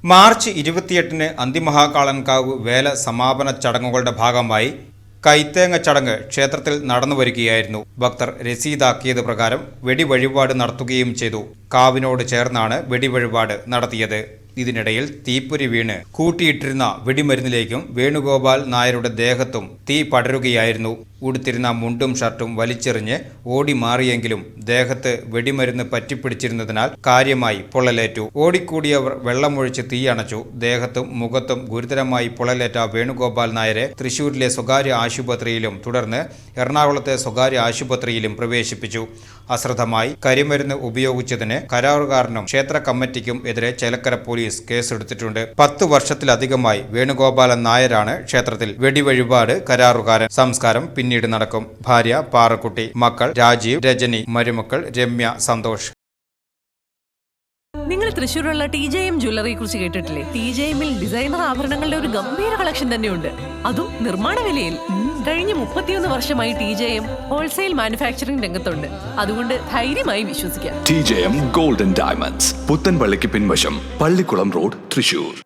March 28-ന് Anthimahakalankavu വേല സമാപന ചടങ്ങുകളുടെ ഭാഗമായി കൈത്തേങ്ങ ചടങ്ങ് ക്ഷേത്രത്തിൽ നടന്നുവരികയായിരുന്നു. ഭക്തർ രസീതാക്കിയത് പ്രകാരം വെടിവഴിപാട് നടത്തുകയും ചെയ്തു. കാവിനോട് ചേർന്നാണ് വെടിവഴിപാട് നടത്തിയത്. ഇതിനിടയിൽ തീപ്പൊരി വീണ് കൂട്ടിയിട്ടിരുന്ന വെടിമരുന്നിലേക്കും വേണുഗോപാൽ നായരുടെ ദേഹത്തും തീ പടരുകയായിരുന്നു. ഉടുത്തിരുന്ന മുണ്ടും ഷർട്ടും വലിച്ചെറിഞ്ഞ് ഓടി മാറിയെങ്കിലും ദേഹത്ത് വെടിമരുന്ന് പറ്റിപ്പിടിച്ചിരുന്നതിനാൽ കാര്യമായി പൊള്ളലേറ്റു. ഓടിക്കൂടിയവർ വെള്ളമൊഴിച്ച് തീയണച്ചു. ദേഹത്തും മുഖത്തും ഗുരുതരമായി പൊള്ളലേറ്റ വേണുഗോപാൽ നായരെ തൃശൂരിലെ സ്വകാര്യ ആശുപത്രിയിലും തുടർന്ന് എറണാകുളത്തെ സ്വകാര്യ ആശുപത്രിയിലും പ്രവേശിപ്പിച്ചു. അശ്രദ്ധമായി കരിമരുന്ന് ഉപയോഗിച്ചതിന് കരാറുകാരനും ക്ഷേത്ര കമ്മിറ്റിക്കും എതിരെ ചേലക്കര പോലീസ് കേസെടുത്തിട്ടുണ്ട്. 10 വർഷത്തിലധികമായി വേണുഗോപാലൻ നായരാണ് ക്ഷേത്രത്തിൽ വെടിവഴിപാട് കരാറുകാരൻ. സംസ്കാരം പിന്നീട് നടക്കും. ഭാര്യ പാറക്കുട്ടി, മക്കൾ രാജീവ്, രജനി, മരുമക്കൾ രമ്യ, സന്തോഷ്. നിങ്ങൾ തൃശ്ശൂരുള്ള TJM ജ്വല്ലറിയെ കുറിച്ച് കേട്ടിട്ടില്ലേ? TJMൽ ഡിസൈനർ ആഭരണങ്ങളുടെ ഒരു ഗംഭീര കളക്ഷൻ തന്നെയുണ്ട്, അതും നിർമ്മാണ വിലയിൽ. കഴിഞ്ഞ 31 വർഷമായി TJM ഹോൾസെയിൽ മാനുഫാക്ചറിംഗ് രംഗത്തുണ്ട്. അതുകൊണ്ട് ധൈര്യമായി വിശ്വസിക്കാം. TJM ഗോൾഡൻ ഡയമണ്ട്സ്, പുത്തൻപള്ളിക്ക് പിൻവശം, പള്ളിക്കുളം റോഡ്, തൃശൂർ.